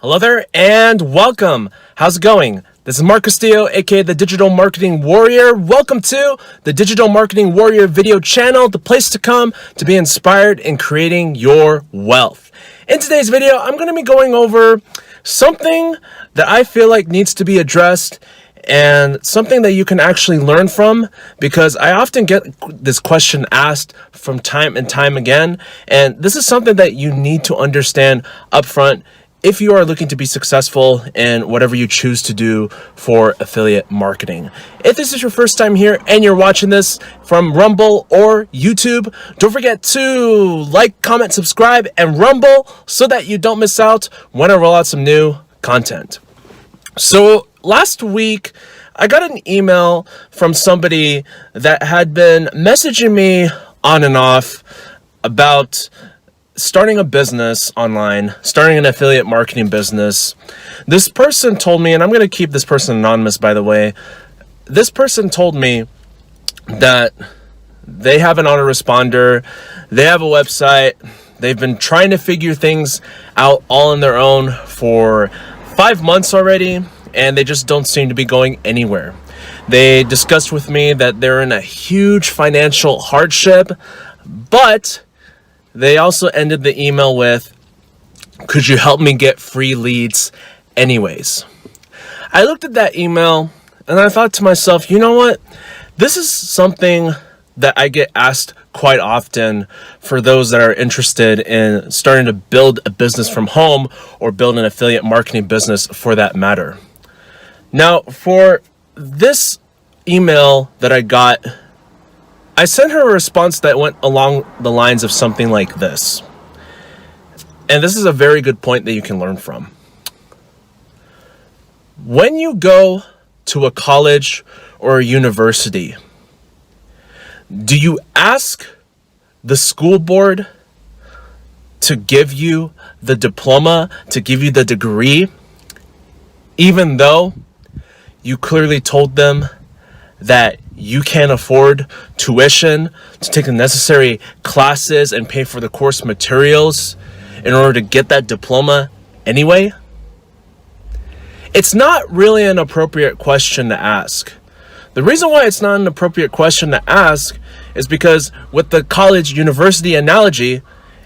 Hello there and welcome. How's it going? This is Mark Castillo, aka the Digital Marketing Warrior. Welcome to the Digital Marketing Warrior video channel, the place to come to be inspired in creating your wealth. In today's video, I'm going to be going over something that I feel like needs to be addressed and something that you can actually learn from, because I often get this question asked from time and time again, and this is something that you need to understand upfront if you are looking to be successful in whatever you choose to do for affiliate marketing. If this is your first time here and you're watching this from Rumble or YouTube, don't forget to like, comment, subscribe, and Rumble so that you don't miss out when I roll out some new content. So last week, I got an email from somebody that had been messaging me on and off about starting a business online, starting an affiliate marketing business. This person told me, and I'm going to keep this person anonymous, by the way. This person told me that they have an autoresponder, they have a website, they've been trying to figure things out all on their own for 5 months already, and they just don't seem to be going anywhere. They discussed with me that they're in a huge financial hardship, but they also ended the email with, "Could you help me get free leads anyways?" I looked at that email and I thought to myself, you know what? This is something that I get asked quite often for those that are interested in starting to build a business from home or build an affiliate marketing business for that matter. Now, for this email that I got, I sent her a response that went along the lines of something like this. And this is a very good point that you can learn from. When you go to a college or a university, do you ask the school board to give you the diploma, to give you the degree, even though you clearly told them that you can't afford tuition to take the necessary classes and pay for the course materials in order to get that diploma anyway? It's not really an appropriate question to ask. The reason why it's not an appropriate question to ask is because with the college university analogy,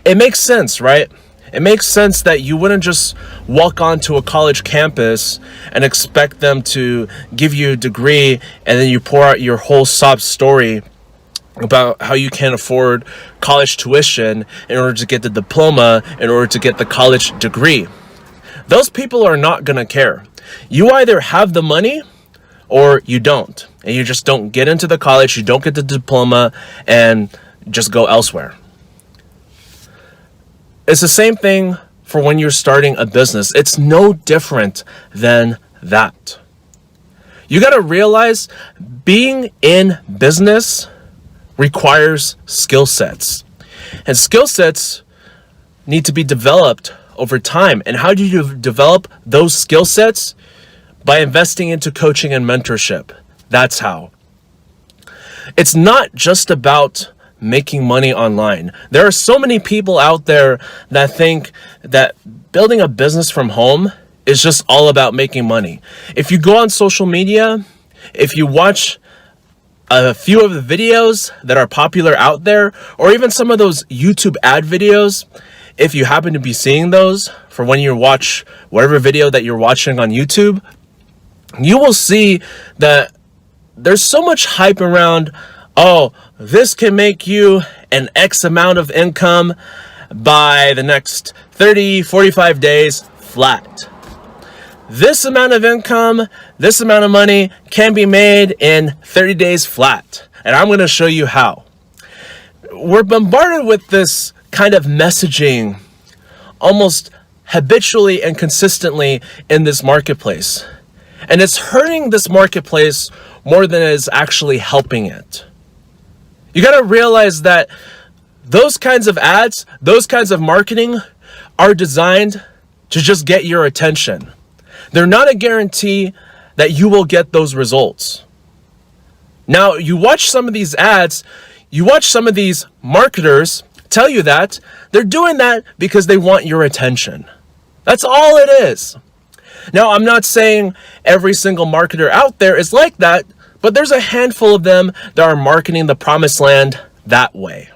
it makes sense, right? It makes sense that you wouldn't just walk onto a college campus and expect them to give you a degree and then you pour out your whole sob story about how you can't afford college tuition in order to get the diploma, in order to get the college degree. Those people are not going to care. You either have the money or you don't. And you just don't get into the college, you don't get the diploma, and just go elsewhere. It's the same thing for when you're starting a business. It's no different than that. You got to realize being in business requires skill sets. And skill sets need to be developed over time. And how do you develop those skill sets? By investing into coaching and mentorship. That's how. It's not just about making money online. There are so many people out there that think that building a business from home is just all about making money. If you go on social media, if you watch a few of the videos that are popular out there, or even some of those YouTube ad videos, if you happen to be seeing those for when you watch whatever video that you're watching on YouTube, you will see that there's so much hype around, oh, this can make you an X amount of income by the next 30, 45 days flat. This amount of income, this amount of money can be made in 30 days flat. And I'm going to show you how. We're bombarded with this kind of messaging almost habitually and consistently in this marketplace. And it's hurting this marketplace more than it is actually helping it. You got to realize that those kinds of ads, those kinds of marketing are designed to just get your attention. They're not a guarantee that you will get those results. Now, you watch some of these ads, you watch some of these marketers tell you that they're doing that because they want your attention. That's all it is. Now, I'm not saying every single marketer out there is like that, but there's a handful of them that are marketing the promised land that way.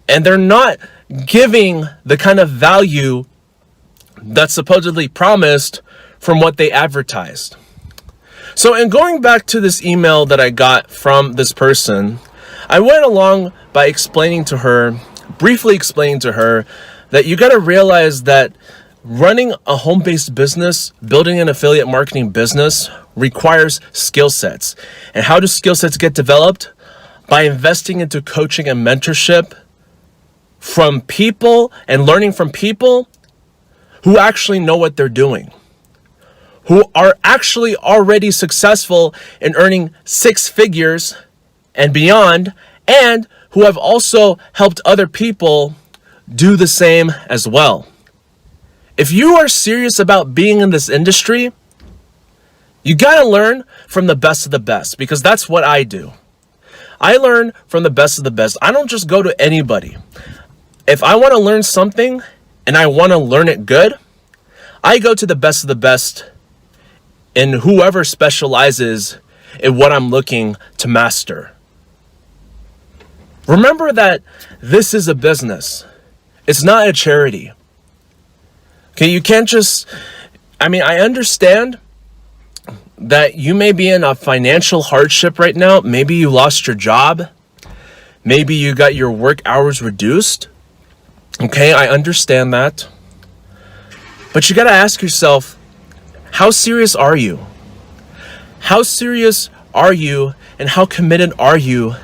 And they're not giving the kind of value that's supposedly promised from what they advertised. So in going back to this email that I got from this person, I went along by briefly explaining to her that you got to realize that running a home-based business, building an affiliate marketing business requires skill sets. And how do skill sets get developed? By investing into coaching and mentorship from people and learning from people who actually know what they're doing, who are actually already successful in earning six figures and beyond, and who have also helped other people do the same as well. If you are serious about being in this industry, you gotta learn from the best of the best, because that's what I do. I learn from the best of the best. I don't just go to anybody. If I want to learn something and I want to learn it good, I go to the best of the best in whoever specializes in what I'm looking to master. Remember that this is a business. It's not a charity. Okay, you can't I understand that you may be in a financial hardship right now. Maybe you lost your job. Maybe you got your work hours reduced. Okay, I understand that. But you got to ask yourself, how serious are you? How serious are you, and how committed are you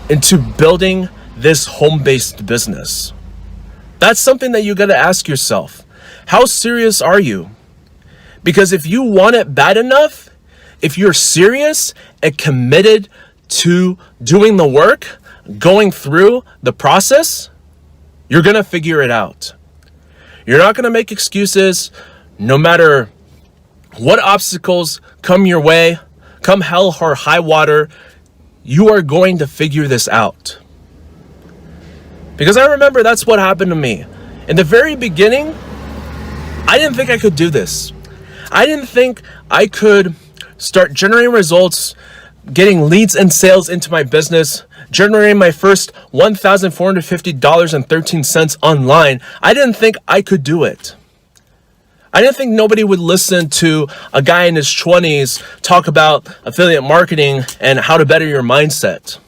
into building this home-based business? That's something that you got to ask yourself. How serious are you? Because if you want it bad enough, if you're serious and committed to doing the work, going through the process, you're going to figure it out. You're not going to make excuses no matter what obstacles come your way, come hell or high water. You are going to figure this out. Because I remember that's what happened to me. In the very beginning, I didn't think I could do this. I didn't think I could start generating results, getting leads and sales into my business, generating my first $1,450.13 online. I didn't think I could do it. I didn't think nobody would listen to a guy in his 20s talk about affiliate marketing and how to better your mindset.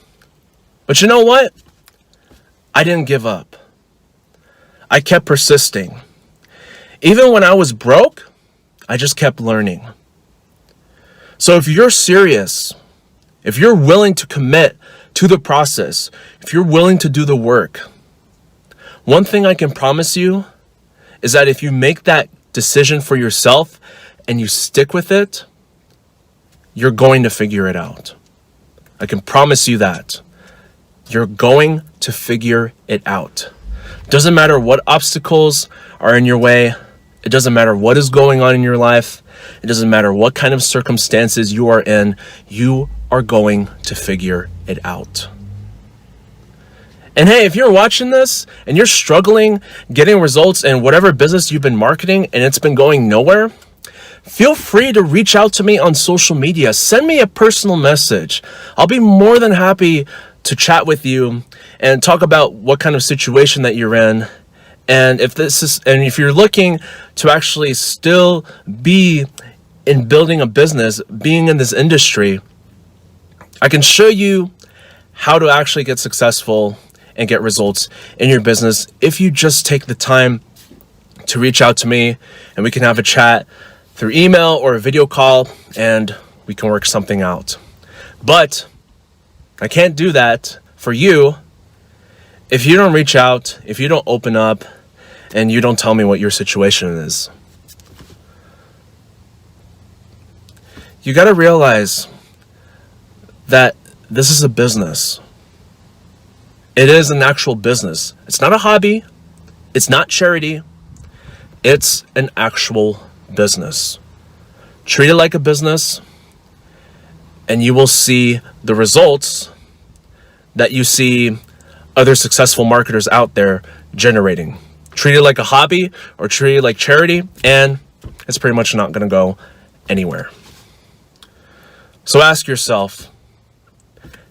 But you know what? I didn't give up. I kept persisting. Even when I was broke, I just kept learning. So if you're serious, if you're willing to commit to the process, if you're willing to do the work, one thing I can promise you is that if you make that decision for yourself and you stick with it, you're going to figure it out. I can promise you that. You're going to figure it out. Doesn't matter what obstacles are in your way. It doesn't matter what is going on in your life. It doesn't matter what kind of circumstances you are in. You are going to figure it out. And hey, if you're watching this and you're struggling getting results in whatever business you've been marketing and it's been going nowhere, feel free to reach out to me on social media. Send me a personal message. I'll be more than happy to chat with you and talk about what kind of situation that you're in. And if you're looking to actually still be in building a business, being in this industry, I can show you how to actually get successful and get results in your business if you just take the time to reach out to me, and we can have a chat through email or a video call and we can work something out. But I can't do that for you if you don't reach out, if you don't open up, and you don't tell me what your situation is. You got to realize that this is a business. It is an actual business. It's not a hobby. It's not charity. It's an actual business. Treat it like a business, and you will see the results that you see other successful marketers out there generating. treat it like a hobby or treat it like charity, and it's pretty much not going to go anywhere. So ask yourself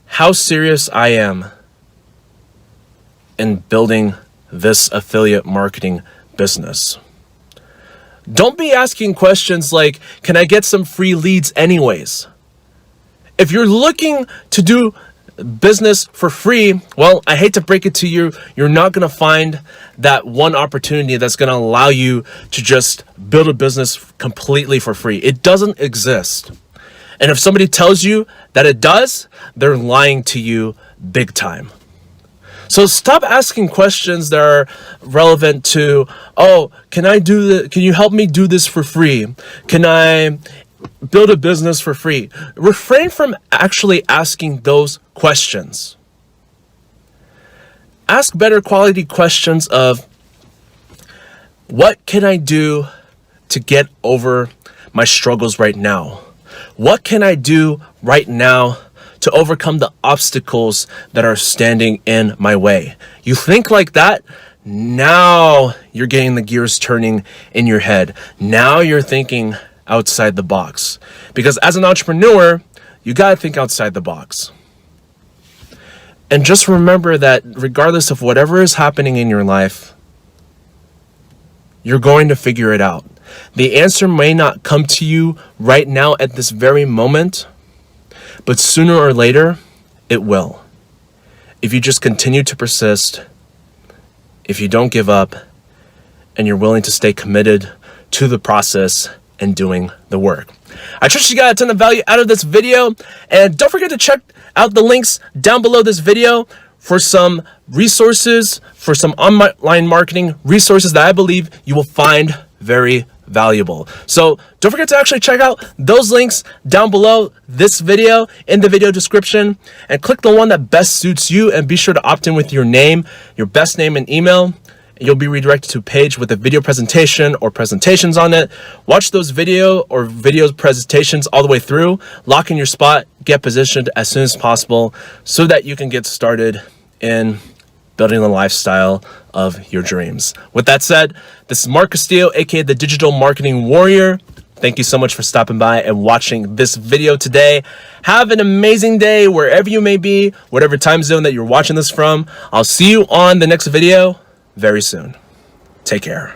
how serious I am in building this affiliate marketing business. Don't be asking questions like, can I get some free leads anyways? If you're looking to do business for free, well, I hate to break it to you, you're not going to find that one opportunity that's going to allow you to just build a business completely for free. It doesn't exist. And if somebody tells you that it does, they're lying to you big time. So stop asking questions that are relevant to, oh, can you help me do this for free? Can I build a business for free? Refrain from actually asking those questions. Ask better quality questions of, what can I do to get over my struggles right now? What can I do right now to overcome the obstacles that are standing in my way? You think like that, now you're getting the gears turning in your head. Now you're thinking outside the box. Because as an entrepreneur, you got to think outside the box. And just remember that regardless of whatever is happening in your life, you're going to figure it out. The answer may not come to you right now at this very moment, but sooner or later, it will. If you just continue to persist, if you don't give up, and you're willing to stay committed to the process and doing the work. I trust you got a ton of value out of this video, and don't forget to check out the links down below this video for some resources, for some online marketing resources that I believe you will find very valuable. So don't forget to actually check out those links down below this video in the video description, and click the one that best suits you, and be sure to opt in with your name, your best name and email. You'll be redirected to a page with a video presentation or presentations on it. Watch those video presentations all the way through, lock in your spot, get positioned as soon as possible so that you can get started in building the lifestyle of your dreams. With that said, this is Mark Castillo, aka the Digital Marketing Warrior. Thank you so much for stopping by and watching this video today. Have an amazing day wherever you may be, whatever time zone that you're watching this from. I'll see you on the next video very soon. Take care.